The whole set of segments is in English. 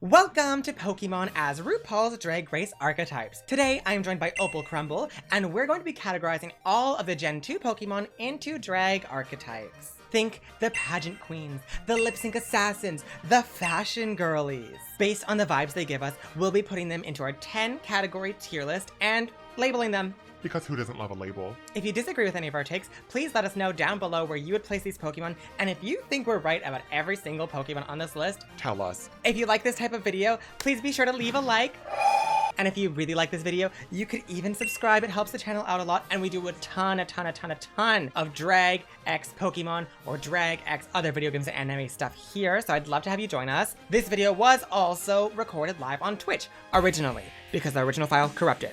Welcome to Pokemon as RuPaul's Drag Race Archetypes. Today, I am joined by OpalCrumble, and we're going to be categorizing all of the Gen 2 Pokemon into drag archetypes. Think the pageant queens, the lip sync assassins, the fashion girlies. Based on the vibes they give us, we'll be putting them into our 10 category tier list and labeling them. Because who doesn't love a label? If you disagree with any of our takes, please let us know down below where you would place these Pokemon, and if you think we're right about every single Pokemon on this list, Tell us. if you like this type of video, please be sure to leave a like. And if you really like this video, you could even subscribe. It helps the channel out a lot, and we do a ton of Drag X Pokemon or Drag X other video games and anime stuff here, so I'd love to have you join us. This video was also recorded live on Twitch, originally, because the original file corrupted.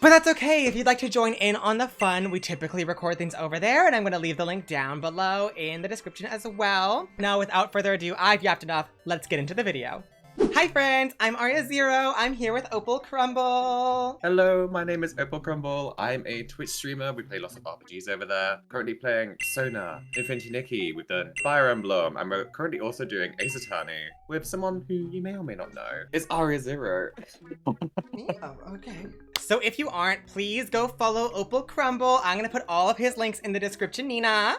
But that's okay, if you'd like to join in on the fun, we typically record things over there, and I'm gonna leave the link down below in the description as well. Now, without further ado, I've yapped enough, let's get into the video. Hi friends, I'm Aria Zero. I'm here with OpalCrumble. Hello, my name is OpalCrumble. I'm a Twitch streamer. We play lots of RPGs over there. Currently playing Sona, Infinity Nikki. We've done Fire Emblem, and we're currently also doing Ace Attorney with someone who you may or may not know. It's Aria Zero. Oh, okay. So if you aren't, please go follow OpalCrumble. I'm gonna put all of his links in the description. Nina.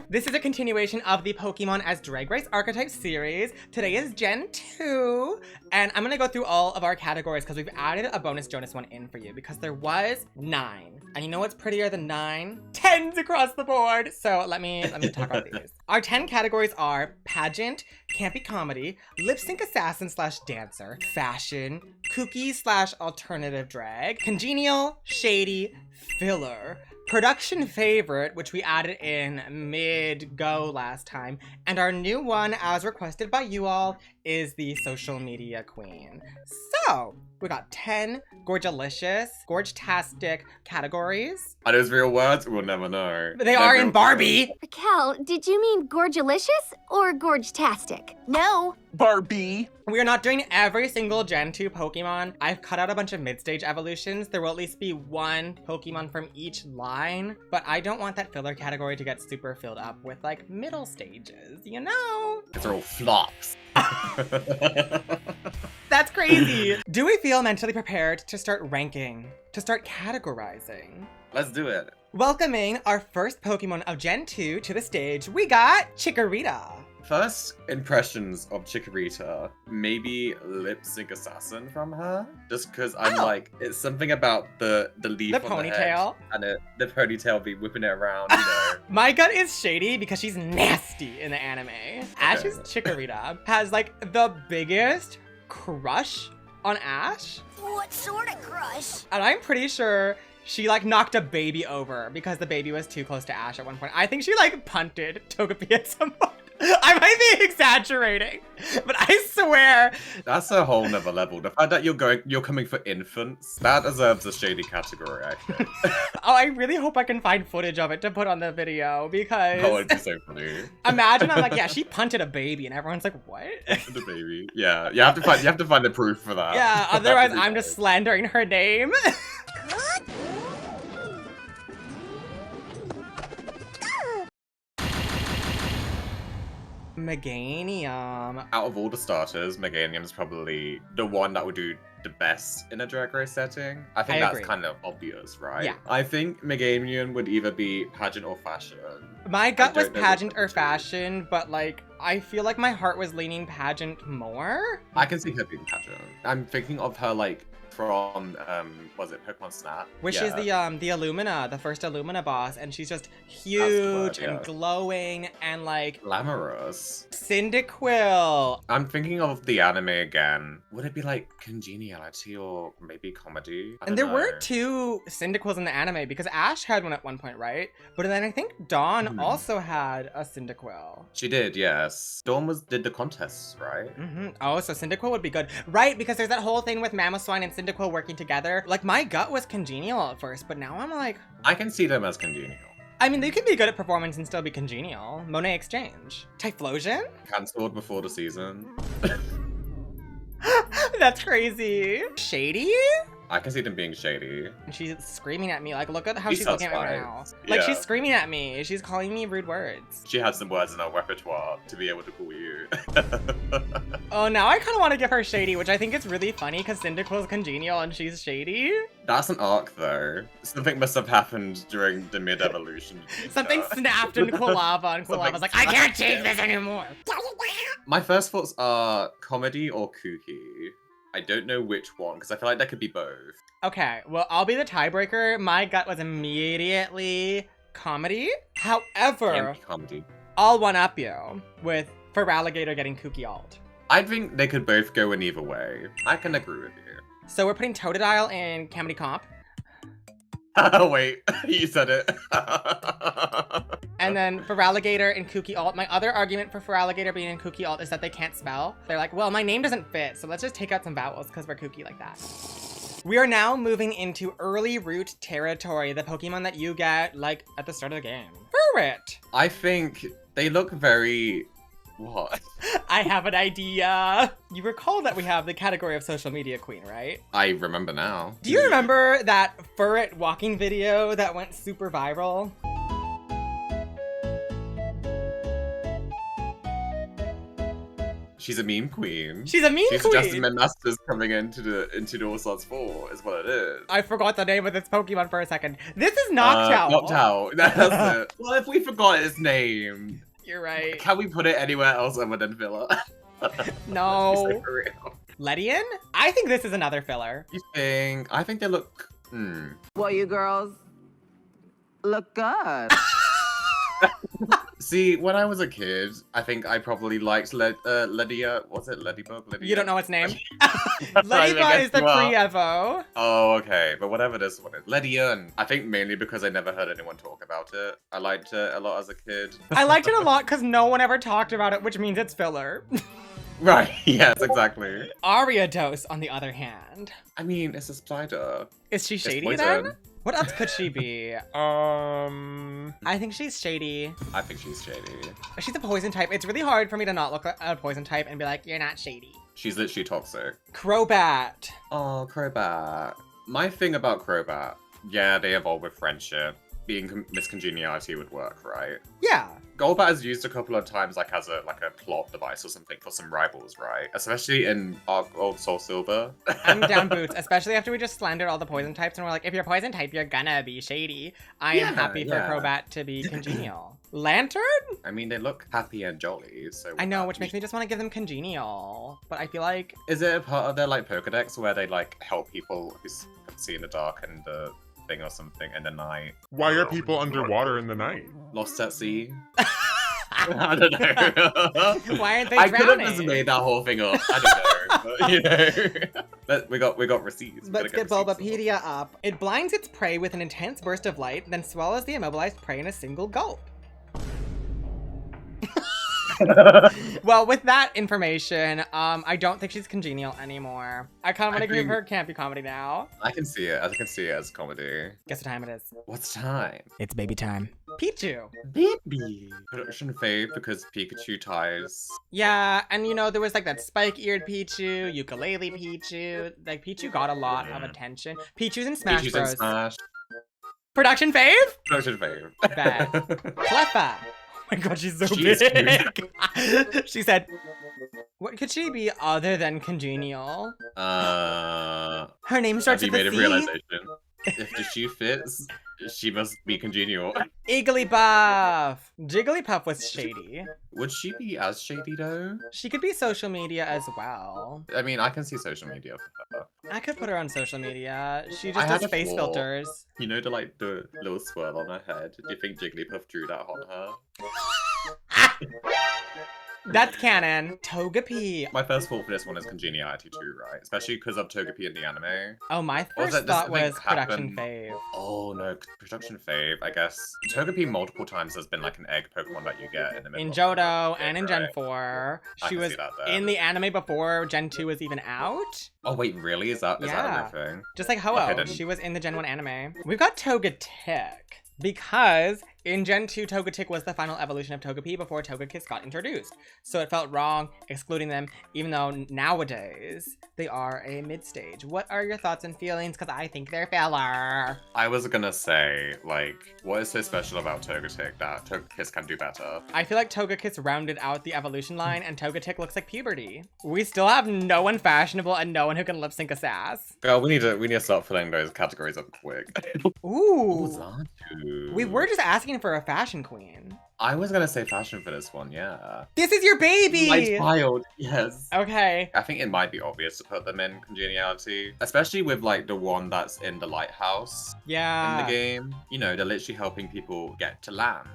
This is a continuation of the Pokemon as Drag Race Archetypes series. Today is Gen 2, and I'm gonna go through all of our categories because we've added a bonus Jonas one in for you because there was 9. And you know what's prettier than 9? 10s across the board. So let me talk about these. Our 10 categories are pageant, campy comedy, lip sync assassin / dancer, fashion, kooky / alternative drag, congenial, shady, filler, production favorite, which we added in mid-go last time, and our new one, as requested by you all, is the social media queen. So, we got 10 gorgelicious, categories. Are those real words? We'll never know. They are in Barbie. Raquel, did you mean gorgelicious or gorgetastic? No. Barbie! We are not doing every single Gen 2 Pokemon. I've cut out a bunch of mid-stage evolutions. There will at least be one Pokemon from each line, but I don't want that filler category to get super filled up with like middle stages, you know? These are all flops. That's crazy. Do we feel mentally prepared to start ranking, to start categorizing? Let's do it. Welcoming our first Pokemon of Gen 2 to the stage, we got Chikorita. First impressions of Chikorita, maybe lip sync assassin from her. Just because I'm like, it's something about the leaf The on ponytail. the head and the ponytail be whipping it around, you know. My gut is shady because she's nasty in the anime. Ash's Chikorita has like the biggest crush on Ash. What sort of crush? And I'm pretty sure she like knocked a baby over because the baby was too close to Ash at one point. I think she like punted Togepi at some point. I might be exaggerating, but I swear. That's a whole nother level. The fact that you're coming for infants, that deserves a shady category, actually. Oh, I really hope I can find footage of it to put on the video because. Oh, it'd be so funny. Imagine I'm like, yeah, she punted a baby, and everyone's like, what? The baby. Yeah, you have to find the proof for that. Yeah, otherwise I'm just slandering her name. Meganium. Out of all the starters, Meganium is probably the one that would do the best in a drag race setting. I think that's agree. kind of obvious, right? Yeah. I think Meganium would either be pageant or fashion. My gut was don't know pageant which or one to do. fashion, but like, I feel like my heart was leaning pageant more. I can see her being pageant. I'm thinking of her like from was it Pokemon Snap? Which Yeah. is the Illumina, the first Illumina boss, and she's just That's the huge word, and yeah. glowing and like Glamorous. Cyndaquil. I'm thinking of the anime again. Would it be like congeniality or maybe comedy? I And don't there were know. 2 Cyndaquils in the anime because Ash had one at one point, right? But then I think Dawn Mhm. also had a Cyndaquil. She did, yes. Dawn did the contests, right? Oh, so Cyndaquil would be good. Right, because there's that whole thing with Mamoswine and Cyndaquil working together. Like, my gut was congenial at first, but now I'm like... I can see them as congenial. I mean, they can be good at performance and still be congenial. Monet Exchange. Typhlosion? Cancelled before the season. That's crazy. Shady? I can see them being shady. And she's screaming at me. Like, look at how She she's looking at me sounds right now. Like, Yeah. she's screaming at me. She's calling me rude words. She has some words in her repertoire to be able to call you. Oh, now I kind of want to give her shady, which I think is really funny because Cyndaquil's congenial and she's shady. That's an arc, though. Something must have happened during the mid-evolution. Something snapped in Quilava, and Quilava's like, I can't take this anymore. My first thoughts are comedy or kooky. I don't know which one, because I feel like there could be both. Okay, well, I'll be the tiebreaker. My gut was immediately comedy. However, Anti-comedy. I'll one-up you with Feraligatr getting kooky alt. I think they could both go in either way. I can agree with you. So we're putting Totodile in comedy comp. Oh, wait. You said it. And then Feraligatr in kooky alt. My other argument for Feraligatr being in kooky alt is that they can't spell. They're like, well, my name doesn't fit, so let's just take out some vowels because we're kooky like that. We are now moving into early root territory, the Pokemon that you get, like, at the start of the game. Furret! I think they look very... What? I have an idea. You recall that we have the category of social media queen, right? I remember now. Do you remember that Furret walking video that went super viral? She's a meme queen. She's a meme She's queen! Justin Masters coming into the All-Stars 4, is what it is. I forgot the name of this Pokemon for a second. This is Noctowl. Noctowl. That's it. Well, if we forgot its name, You're right. can we put it anywhere else other than filler? No. Let's be so for real. Ledian? I think this is another filler. You think? I think they look... Well, you girls look good. See, when I was a kid, I think I probably liked Ledia. Was it Ladybug? Ledia? You don't know its name? I Ladybug guess is the you are. pre-Evo. Oh, okay. But whatever this one is. Ledian. I think mainly because I never heard anyone talk about it. I liked it a lot as a kid. I liked it a lot because no one ever talked about it, which means it's filler. Right. Yes, exactly. Ariados, on the other hand. I mean, it's a spider. Is she It's shady poison. then? What else could she be? I think she's shady. I think she's shady. She's a poison type. It's really hard for me to not look at a poison type and be like, you're not shady. She's literally toxic. Crobat. Oh, Crobat. My thing about Crobat, yeah, they evolve with friendship. Being miscongeniality would work, right? Yeah. Golbat is used a couple of times like as a plot device or something for some rivals, right? Especially in Old Soul Silver. I'm down boots, especially after we just slandered all the poison types and we're like, if you're poison type, you're gonna be shady. I am happy for yeah. Crobat to be congenial. Lantern? I mean, they look happy and jolly, so... I know, which makes me just want to give them congenial. But I feel like... Is it a part of their, like, Pokedex where they, like, help people who see in the dark and the thing or something in the night? Why are people underwater in the night? Lost at sea? I don't know. Why aren't they I could have drowning? just made that whole thing up. I don't know, but, you know. We got receipts. Let's get Bulbapedia up. It blinds its prey with an intense burst of light, then swallows the immobilized prey in a single gulp. Well, with that information, I don't think she's congenial annemore. I kind of want to give her campy comedy now. I can see it. I can see it as comedy. Guess what time it is? What's time? It's baby time. Pichu. Baby. Production fave because Pikachu ties. Yeah, and you know, there was like that spike-eared Pichu, ukulele Pichu. Like, Pichu got a lot of attention. Pichu's in Smash Pikachu's Bros. in Smash. Production fave? Production fave. Bad. Cleffa. Oh my god, she's so She's big. She said, what could she be other than congenial? Her name starts Have you with made a a C. realization? If the shoe fits, she must be congenial. Igglybuff. Jigglypuff was shady. Would she be as shady though? She could be social media as well. I mean, I can see social media for her. I could put her on social media. She I just had does a face thought. filters. You know the little swirl on her head? Do you think Jigglypuff drew that on her? That's canon. Togepi. My first thought for this one is congeniality too, right? Especially because of Togepi in the anime. Oh, my Or first that thought something was production happened? fave. Oh no, production fave, I guess. Togepi multiple times has been like an egg Pokemon that you get in the middle. In of Johto the and in game, Gen right? 4. I She can was see that there. in the anime before Gen 2 was even out. Oh wait, really? Is that Yeah. a thing? Just like Ho-Oh, Okay, then. she was in the Gen 1 anime. We've got Togetic because In Gen 2, Togetic was the final evolution of Togepi before Togekiss got introduced. So it felt wrong excluding them, even though nowadays they are a mid-stage. What are your thoughts and feelings? Because I think they're filler. I was gonna say, like, what is so special about Togetic that Togekiss can do better? I feel like Togekiss rounded out the evolution line and Togetic looks like puberty. We still have no one fashionable and no one who can lip sync a sass. Girl, we need to start filling those categories up quick. Ooh. Xatu. We were just asking for a fashion queen. I was gonna say fashion for this one, yeah. This is your baby! My child, yes. Okay. I think it might be obvious to put them in congeniality, especially with like the one that's in the lighthouse Yeah. in the game. You know, they're literally helping people get to land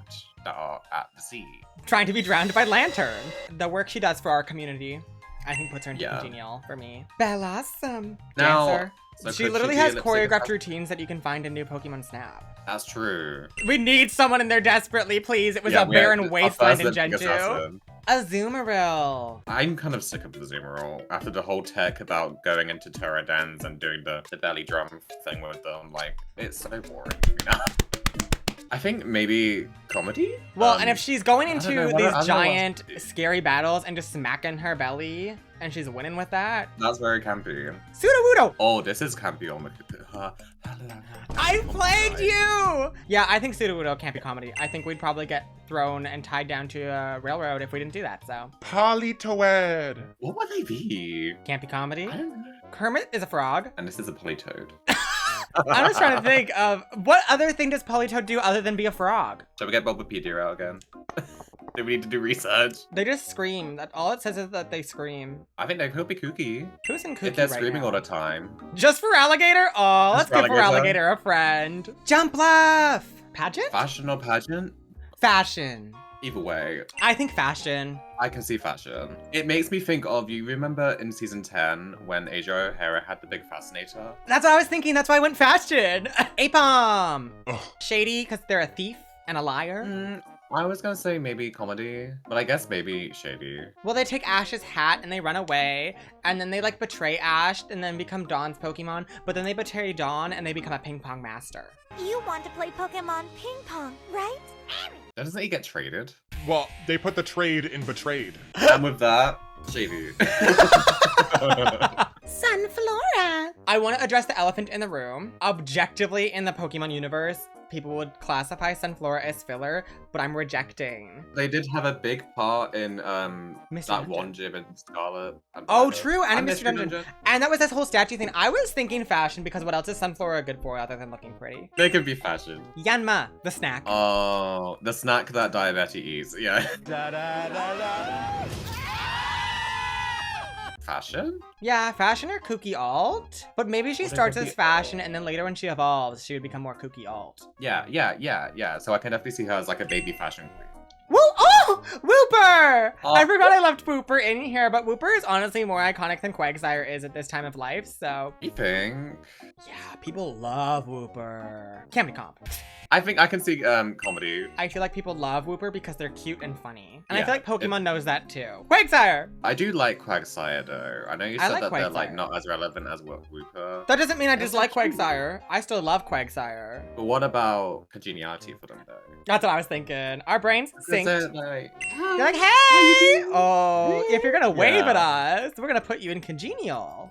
that are at the sea. Trying to be drowned by Lantern. The work she does for our community, I think puts her into Yeah. congenial for me. Blossom. Now, Dancer. so She could literally be has a lip sync choreographed assassin? routines that you can find in new Pokemon Snap. That's true. We need someone in there desperately, please. It was Yeah, a we have barren our wasteland first in lip Gen sync 2. assassin. Azumarill. I'm kind of sick of the Zoomerall after the whole tech about going into Pterodons and doing the belly drum thing with them. Like, it's so boring to me now. I think maybe comedy? Well, and if she's going I don't into know, I these don't know what giant, to do. scary battles and just smacking her belly, and she's winning with that, That's very campy. Sudowoodo! Oh, this is campy on the... I plagued you! Yeah, I think Sudowoodo can't be comedy. I think we'd probably get thrown and tied down to a railroad if we didn't do that, so. Polytoad. What would they be? Can't be comedy. I don't know. Kermit is a frog. And this is a Polytoad. I'm just trying to think of what other thing does Politoad do other than be a frog? Shall we get Bulbapedia out again? Do we need to do research? They just scream. That all it says is that they scream. I think they could be kooky. Who's in Kooky If they're right screaming now? all the time. Just for Alligator? Oh, let's Just for give for Alligator. Alligator a friend. Jump Bluff! Pageant? Fashion or pageant? Fashion. Either way, I think fashion. I can see fashion. It makes me think of, you remember in season 10 when Asia O'Hara had the big fascinator? That's what I was thinking. That's why I went fashion. Apom. Ugh. Shady, because they're a thief and a liar. I was gonna say maybe comedy, but I guess maybe shady. Well, they take Ash's hat and they run away, and then they like betray Ash and then become Dawn's Pokemon, but then they betray Dawn and they become a ping pong master. You want to play Pokemon Ping Pong, right? Doesn't he get traded? Well, they put the trade in betrayed. And with that, shady. Sunflora! I want to address the elephant in the room. Objectively, in the Pokemon universe, people would classify Sunflora as filler, but I'm rejecting. They did have a big part in Mr. that Dungeon. one gym in Scarlet. and Oh, Violet. true, and And Mr. Dungeon. And that was this whole statue thing. I was thinking fashion because what else is Sunflora good for other than looking pretty? They could be fashion. Yanma, the snack. Oh, the snack that diabetes eats. Yeah. Fashion? Yeah, fashion or kooky alt. But maybe she Well, they starts could as be fashion alt. and then later when she evolves, she would become more kooky alt. Yeah. So I can definitely see her as like a baby fashion queen. Well, oh, Wooper! Oh. I forgot I left Wooper in here, but Wooper is honestly more iconic than Quagsire is at this time of life, so. You think? Yeah, people love Wooper. Can't be comp. I think I can see comedy. I feel like people love Wooper because they're cute and funny. And I Yeah, feel like Pokemon knows that too. Quagsire! I do like Quagsire though. I know you I said like that they're like Quagsire. not as relevant as Wooper. That doesn't mean I That's dislike so cute. Quagsire. I still love Quagsire. But what about congeniality for them though? That's what I was thinking. Our brains Because they're synced. like, You're like, hey! Oh, if you're gonna wave Yeah. at us, we're gonna put you in congenial.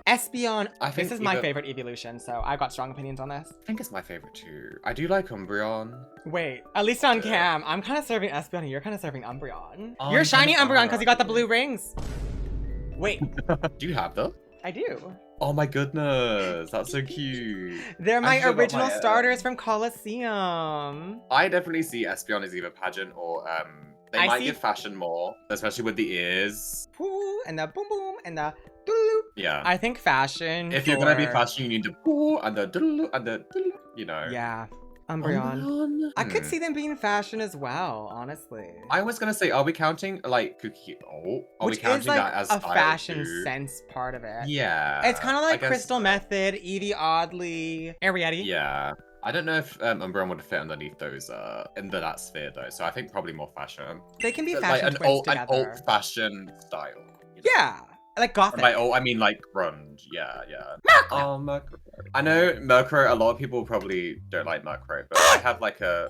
Espeon. I think This is my either- favorite evolution, so I've got strong opinions on this. I think it's my favorite too. I do like Umbreon. Wait, at least on Yeah. cam, I'm kind of serving Espeon and you're kind of serving Umbreon. Oh, You're you shiny kinda Umbreon are, because you got the actually. blue rings. Wait, Do you have them? I do. Oh my goodness, that's so cute. They're I my still got original my, starters from Coliseum. I definitely see Espeon as either pageant or they I might see- give fashion more, especially with the ears. Pooh, and the boom boom, and the doo. Yeah. I think fashion. If you're gonna be for- fashion, you need the poo and the doodle and the doodle, you know. Yeah, Umbreon. I could Hmm. see them being fashion as well, honestly. I was gonna say, are we counting like cookie? Oh, are Which we counting is like that as a style fashion too? sense part of it. Yeah. It's kind of I like guess Crystal so. Method, Edie Oddly, Ariete. Yeah. I don't know if Umbreon would fit underneath those in that sphere though. So I think probably more fashion. They can be But, fashion like twins an together. old-fashioned style. you know? Yeah. Like gothic. By I mean like grunge. Yeah. Merc! Oh, Mercury. I know Mercury, a lot of people probably don't like Mercury, but I have like a...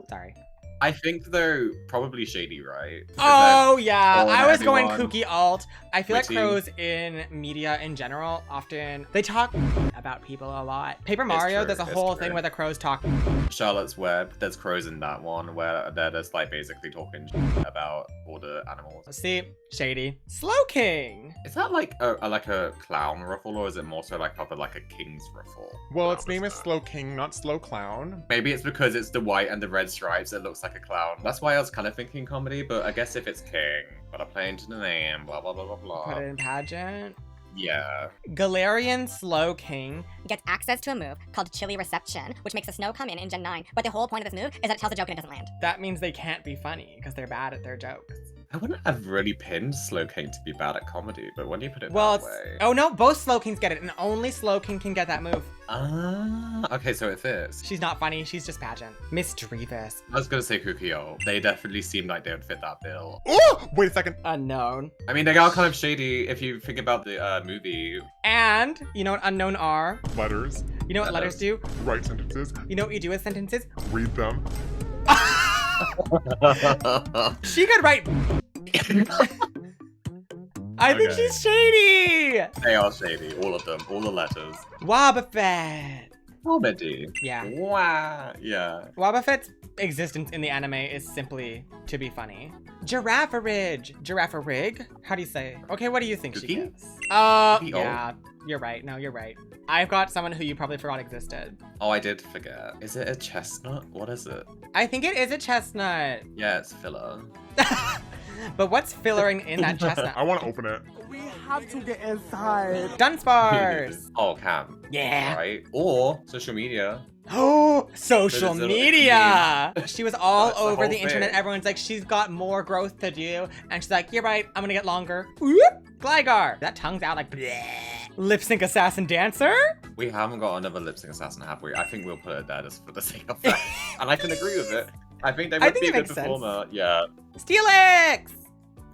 Sorry. I think they're probably shady, right? Oh yeah, all I was going everyone kooky alt. I feel like witty. crows in media in general often, they talk about people a lot. Paper Mario, true, there's a it's whole true. thing where the crows talk. Charlotte's Web, there's crows in that one where they're just like basically talking about all the animals. See, shady. Slow King. Is that like a clown ruffle, or is it more so like of like a king's ruffle? Well, How its name was is that? Slow King, not Slow Clown. Maybe it's because it's the white and the red stripes, it looks like a clown. That's why I was kind of thinking comedy, but I guess if it's king, gotta play into the name, blah blah blah blah Put blah. it in pageant. Yeah. Galarian Slow King. Gets access to a move called Chili Reception, which makes a snow come in Gen 9. But the whole point of this move is that it tells a joke and it doesn't land. That means they can't be funny because they're bad at their jokes. I wouldn't have really pinned Slow King to be bad at comedy, but when you put it Well, that it's... way... Oh no, both Slow Kings get it, and only Slow King can get that move. Okay, so it fits. She's not funny, she's just pageant. Mischievous. I was gonna say Kukio. They definitely seem like they would fit that bill. Oh, wait a second. Unknown. I mean, they are kind of shady if you think about the movie. And, you know what unknown are? Letters. You know what letters do? Write sentences. You know what you do with sentences? Read them. She could write. I think Okay. she's shady. They are shady, all of them, all the letters. Wobbuffet. Comedy. Yeah. Wow. Yeah. Wobbuffet's existence in the anime is simply to be funny. Giraffe-a-ridge. Giraffe-a-rig? How do you say? Okay, what do you think she Cookie? gives? Cookie, oh. Yeah. You're right. No, you're right. I've got someone who you probably forgot existed. Oh, I did forget. Is it a chestnut? What is it? I think it is a chestnut. Yeah, it's filler. But what's fillering in that chestnut? I want to open it. We have to get inside. Dunspars. Oh, Cam. Yeah. Right? Or social media. Oh, social But it's a- media. She was all That's the over whole the internet. thing. Everyone's like, she's got more growth to do. And she's like, you're right, I'm gonna get longer. Whoop. Gligar. That tongue's out like bleh. Lip sync assassin dancer? We haven't got another lip sync assassin, have we? I think we'll put it there just for the sake of that. And I can agree with it. I think they I would think be it a good makes sense. performer. Yeah. Steelix!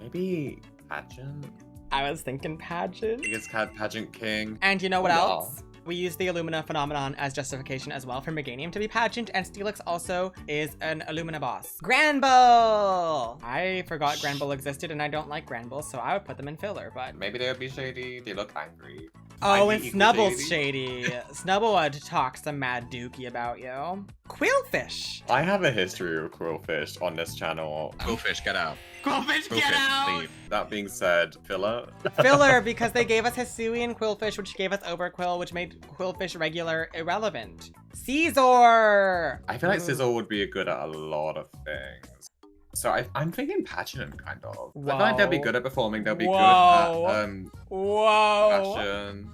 Maybe pageant? I was thinking pageant. He gets pageant king. And you know what Yeah. else? We use the Illumina phenomenon as justification as well for Meganium to be pageant, and Steelix also is an Illumina boss. Granbull! I forgot Granbull existed, and I don't like Granbull, so I would put them in filler, but... Maybe they would be shady. They look angry. Oh, Might and be equal Snubble's shady. Snubble would talk some mad dookie about you. Quillfish! I have a history of Quillfish on this channel. Quillfish, get out. Quillfish, Quillfish, leave. That being said, filler. Filler, because they gave us Hisuian Quillfish, which gave us Overquill, which made Quillfish regular irrelevant. Caesar! I feel like Ooh. Sizzle would be good at a lot of things. So I'm thinking pageant, kind of. I feel Whoa. like they'll be good at performing. They'll be Whoa. good at Whoa! fashion.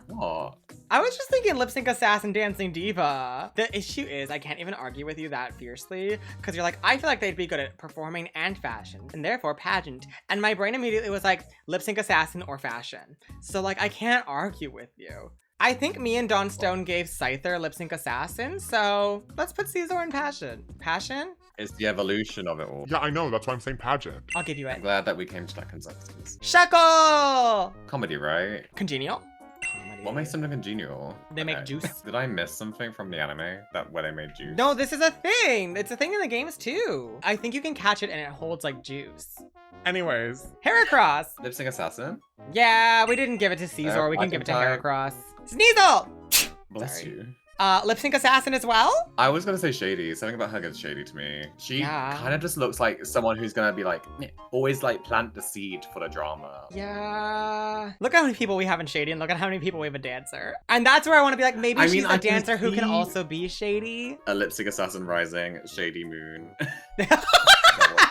What? I was just thinking lip sync assassin dancing diva. The issue is I can't even argue with you that fiercely because you're like, I feel like they'd be good at performing and fashion and therefore pageant. And my brain immediately was like lip sync assassin or fashion. So like, I can't argue with you. I think me and Dawn Stone gave Scyther lip sync assassin. So let's put Caesar in passion. Passion? It's the evolution of it all. Yeah, I know. That's why I'm saying pageant. I'll give you I'm it. glad that we came to that consensus. Shekel! Comedy, right? Congenial? Comedy. What makes something congenial? They make juice. Did I miss something from the anime? That where they made juice? No, this is a thing. It's a thing in the games too. I think you can catch it and it holds like juice. Anyways, Heracross. Lip sync assassin? Yeah, we didn't give it to Caesar. We can give it to Archetype. Heracross. Sneasel! Bless Sorry. you. Lip sync assassin as well? I was gonna say shady. Something about her gets shady to me. She Yeah. kind of just looks like someone who's gonna be like, meh, always like plant the seed for the drama. Yeah. Look how many people we have in Shady and look at how many people we have a dancer. And that's where I want to be like, maybe I she's mean, a I can dancer who can see- also be shady. A lip sync assassin rising, shady moon.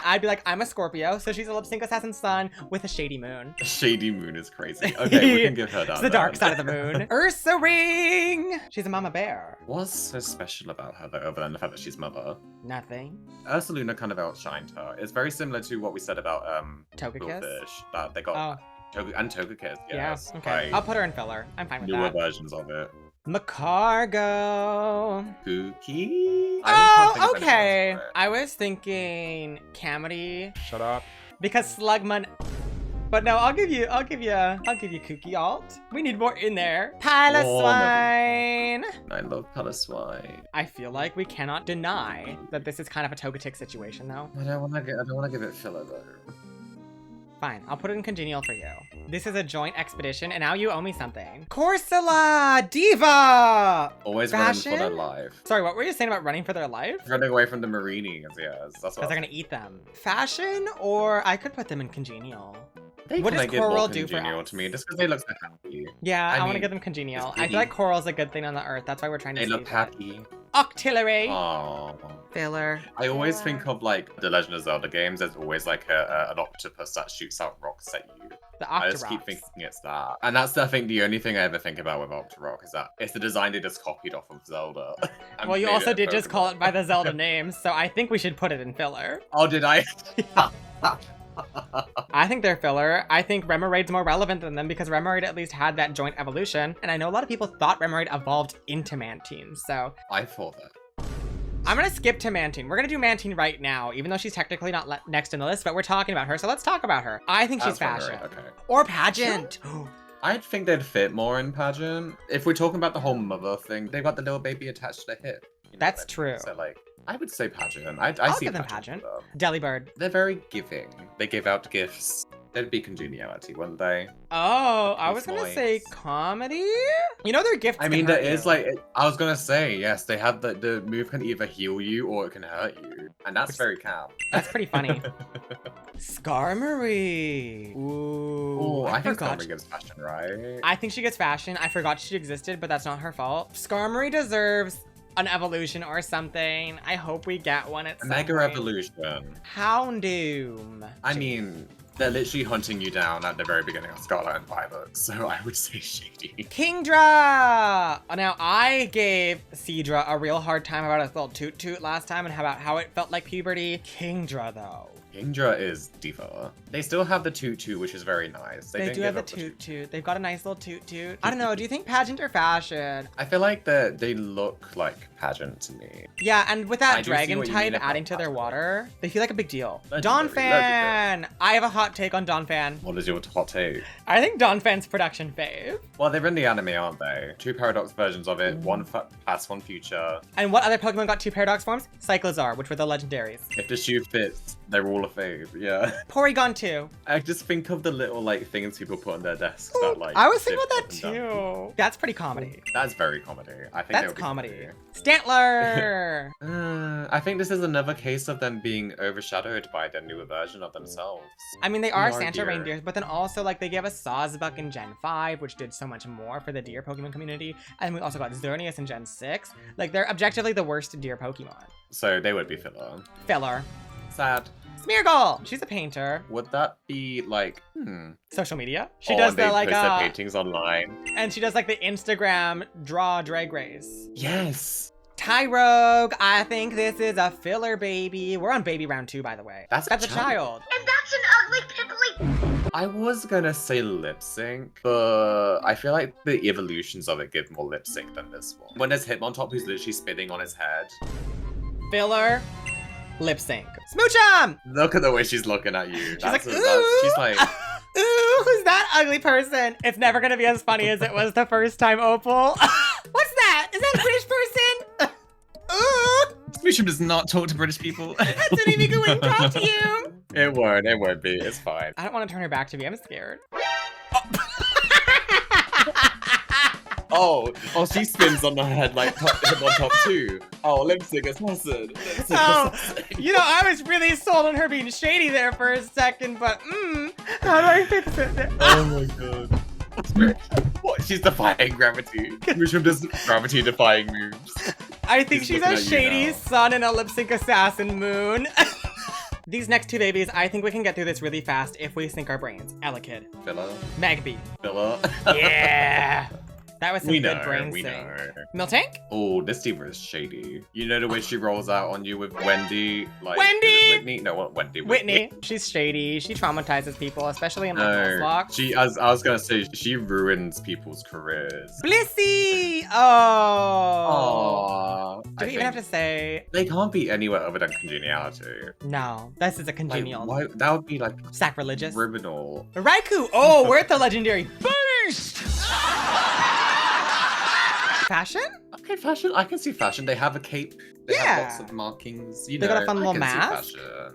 I'd be like, I'm a Scorpio, so she's a lip sync assassin sun with a shady moon. Shady moon is crazy. Okay, we can give her that. It's the dark then. side of the moon. Ursa Ring! She's a mama bear. What's so special about her though, other than the fact that she's mother? Nothing. Ursaluna kind of outshined her. It's very similar to what we said about Togekiss? Quillfish, that they got Oh, and Togekiss. yeah. Yes, Okay. like, I'll put her in filler. I'm fine with newer that. versions of it. Macargo. Cookie. Oh, okay. I was thinking Camity shut up. because Slugman. But no, I'll give you Kooky alt. We need more in there. Pile of Oh, swine. I love Palaswine. I feel like we cannot deny that this is kind of a Togetic situation, though. I don't want to give it filler though. Fine, I'll put it in congenial for you. This is a joint expedition, and now you owe me something. Corsola Diva. Always Fashion? running for their life. Sorry, what were you saying about running for their life? Running away from the Marinis, yes. That's Because what they're gonna eat them. Fashion, or I could put them in congenial. they what does kinda give more coral do for congenial us? to me, just because they look so happy. Yeah, I I want to mean, give them congenial. it's I feel pretty. like coral's a good thing on the earth. That's why we're trying to They save look it. happy. Octillery. Oh. Filler. I always think of like the Legend of Zelda games. There's always like an octopus that shoots out rocks at you. The I just keep Octoroks. thinking it's that, and that's I think the only thing I ever think about with Octorok is that it's the design they just copied off of Zelda. and Well, you made also it did just call Pokemon. it by the Zelda name, so I think we should put it in filler. Oh, did I? I think they're filler. I think Remoraide's more relevant than them because Remoraid at least had that joint evolution, and I know a lot of people thought Remoraid evolved into Mantine, so I thought that. I'm gonna skip to Mantine. We're gonna do Mantine right now, even though she's technically not next in the list, but we're talking about her, so let's talk about her. I think she's That's fashion. right, okay. Or pageant. I think they'd fit more in pageant. If we're talking about the whole mother thing, they've got the little baby attached to their hip. You know That's what I true. mean? So like, I would say pageant. I I'll see give them pageant. pageant. for them. Delibird. They're very giving. They give out gifts. They'd be congeniality, wouldn't they? Oh, I was These gonna say mice. comedy? You know their gifts I mean, can there hurt is you. like, I was gonna say, yes, they have the move can either heal you or it can hurt you. And that's Which- very camp. That's pretty funny. Skarmory. Ooh, Oh, I think forgot. Skarmory gives fashion, right? I think she gets fashion. I forgot she existed, but that's not her fault. Skarmory deserves an evolution or something. I hope we get one at A some Mega point. Evolution. Houndoom. I mean, they're literally hunting you down at the very beginning of Scarlet and Violet, so I would say shady. Kingdra! Now, I gave Seadra a real hard time about his little toot toot last time and about how it felt like puberty. Kingdra, though. Kingdra is diva. They still have the tutu, which is very nice. They didn't do have give the up toot toot. They've got a nice little toot toot. I don't know, do you think pageant or fashion? I feel like they look like pageant to me. Yeah, and with I that do see dragon what you type mean about adding to their pageant. water, they feel like a big deal. Legendary, Donphan! I have a hot take on Donphan. What is your hot take? I think Donphan's production fave. Well, they're in the anime, aren't they? Two Paradox versions of it, one past, one future. And what other Pokemon got two Paradox forms? Cyclozar, which were the legendaries. If the shoe fits, they're all a fave, yeah. Porygon 2. I just think of the little, like, things people put on their desks that, like... I was thinking dip about that up and down. too. That's pretty comedy. That's very comedy. I think That's comedy. Stantler! I think this is another case of them being overshadowed by the newer version of themselves. I mean, they are No Santa idea. reindeers, but then also, like, they gave us Sawsbuck in Gen 5, which did so much more for the deer Pokemon community. And we also got Xerneas in Gen 6. Like, they're objectively the worst deer Pokemon. So they would be filler. Filler. Sad. Smeargle! She's a painter. Would that be like, Social media. She oh, does and they the, like, post their paintings online? and she does, like, the Instagram draw drag race. Yes. Tyrogue, I think this is a filler baby. We're on baby round 2, by the way. That's a a child. And that's an ugly pimply. I was gonna say lip sync, but I feel like the evolutions of it give more lip sync than this one. When there's Hitmontop who's literally spitting on his head. Filler. Lip sync. Smoochum! Look at the way she's looking at you. She's like, ooh. She's like, Ooh, who's that ugly person? It's never gonna be as funny as it was the first time, Opal. What's that? Is that a British person? Ooh, Smoochum does not talk to British people. that's an Emiko wouldn't talk to you. it won't be, it's fine. I don't want to turn her back to me. I'm scared. Oh, she spins on her head like Hitmontop too. Oh, lip sync assassin. Lip sync Oh, assassin. you know, I was really sold on her being shady there for a second, but how do I fix it? Oh my god. What? She's defying gravity. Smoochum does gravity defying moves. I think He's she's looking a at you shady now. sun and a lip sync assassin moon. These next two babies, I think we can get through this really fast if we sync our brains. Elekid, Filler. Magby. Filler. Yeah. That was some We good know, brain we sync. know. Miltank? Oh, this diva is shady. You know the way she rolls out on you with Wendy? Like, Wendy! is it Whitney? No, what Wendy? Whitney. She's shady. She traumatizes people, especially in like No, locks. I was gonna say, she ruins people's careers. Blissey! Oh. Aww. Do we even have to say They can't be anywhere other than congeniality. no? This is a Like, congenial. why? That would be like Sacrilegious. criminal. Raikou! Oh, we're at the legendary beast! Fashion? Okay, fashion. I can see fashion. They have a cape. They Yeah. have lots of markings. You They know, got a fun I little can see mask. fashion.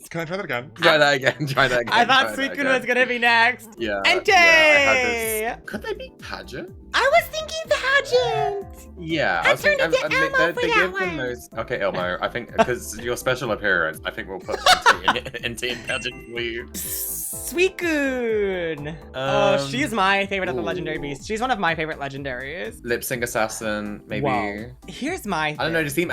Can I try that again? Try that again. Try that again. I thought try that Suicune again. was gonna be next. Yeah. Entei! Yeah, I had this. Could they be pageant? I was thinking pageant. Yeah. I was thinking- turned into they- Elmo they for give that the one. most. Okay, Elmo. I think because your special appearance, I think we'll put Entei in pageant for you. Suicune. Oh, Um, she's my favorite of the legendary ooh. beasts. She's one of my favorite legendaries. Lip sync assassin, maybe. Whoa. Here's my I don't know. thing. Just seem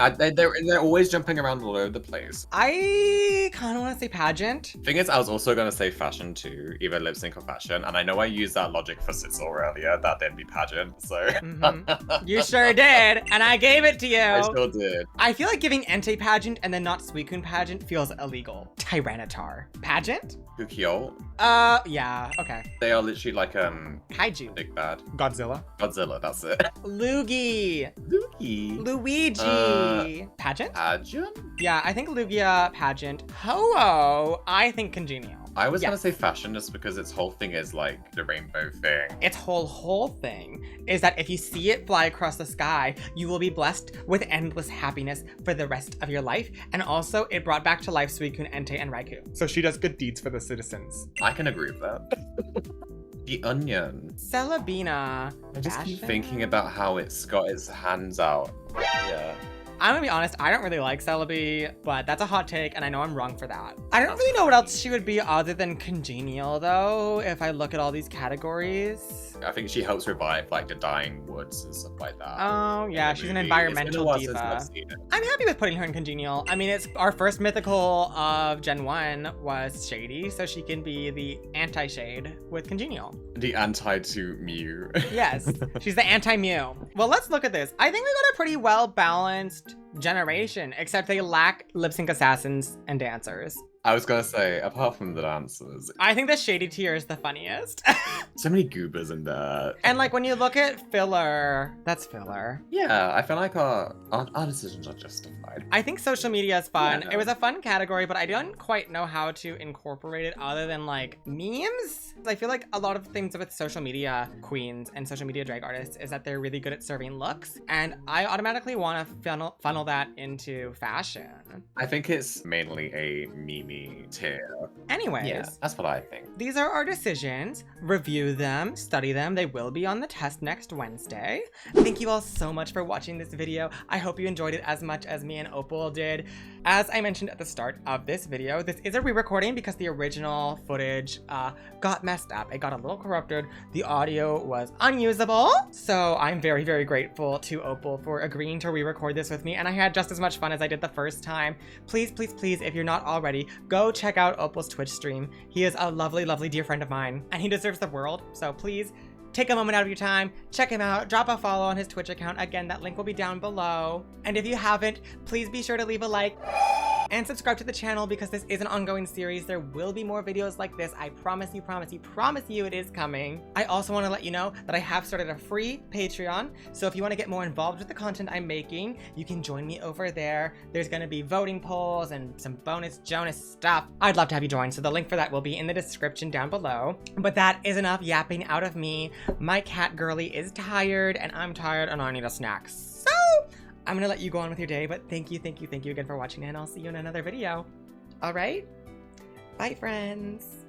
they're always jumping around all over the place. I kind of want to say pageant. Thing is, I was also gonna say fashion too, either lip sync or fashion, and I know I used that logic for Sitzel earlier that they'd be pageant. So Mhm. You sure did, and I gave it to you. I sure did. I feel like giving Entei pageant and then not Suicune pageant feels illegal. Tyranitar. Pageant? Kukyo, Yeah, okay. they are literally like Kaiju. big bad Godzilla. Godzilla. That's it. Luigi. Luigi. Luigi. Pageant? Pageant? Yeah, I think Lugia pageant. Ho-Oh, I think congenial. I was gonna Yes. say fashion just because its whole thing is like the rainbow thing. Its whole thing is that if you see it fly across the sky, you will be blessed with endless happiness for the rest of your life. And also, it brought back to life Suicune, Entei, and Raikou. So she does good deeds for the citizens. I can agree with that. The onion. Celebina. I just keep Fashion? thinking about how it's got its hands out. Yeah. I'm gonna be honest, I don't really like Celebi, but that's a hot take, and I know I'm wrong for that. I don't really know what else she would be other than congenial, though, if I look at all these categories. I think she helps revive like the dying woods and stuff like that. Oh, yeah, in the she's an movie. environmental It's been a while since diva. I've seen it. I'm happy with putting her in congenial. I mean, it's our first mythical of Gen 1 was Shady, so she can be the anti-shade with congenial. The anti to Mew. Yes, she's the anti-Mew. Well, let's look at this. I think we got a pretty well-balanced generation, except they lack lip sync assassins and dancers. I was gonna say, apart from the dancers, I think the Shady tier is the funniest. so many goobers in there. And like when you look at filler, that's filler. Yeah, I feel like our decisions are justified. I think social media is fun. Yeah. It was a fun category, but I didn't quite know how to incorporate it other than like memes. I feel like a lot of things with social media queens and social media drag artists is that they're really good at serving looks. And I automatically want to funnel that into fashion. I think it's mainly a meme tier. Anyways. Yeah, that's what I think. These are our decisions. Review them, study them. They will be on the test next Wednesday. Thank you all so much for watching this video. I hope you enjoyed it as much as me and Opal did. As I mentioned at the start of this video, this is a re-recording because the original footage got messed up. It got a little corrupted. The audio was unusable. So I'm very, very grateful to Opal for agreeing to re-record this with me. And I had just as much fun as I did the first time. Please, please, please, if you're not already, go check out Opal's Twitch stream. He is a lovely, lovely dear friend of mine, and he deserves the world. So please take a moment out of your time, check him out, drop a follow on his Twitch account. Again, that link will be down below. And if you haven't, please be sure to leave a like and subscribe to the channel because this is an ongoing series. There will be more videos like this. I promise you, promise you, promise you it is coming. I also want to let you know that I have started a free Patreon. So if you want to get more involved with the content I'm making, you can join me over there. There's going to be voting polls and some bonus Jonas stuff. I'd love to have you join. So the link for that will be in the description down below. But that is enough yapping out of me. My cat girly is tired and I'm tired and I need a snack. So I'm gonna let you go on with your day, but thank you again for watching and I'll see you in another video. All right? Bye, friends.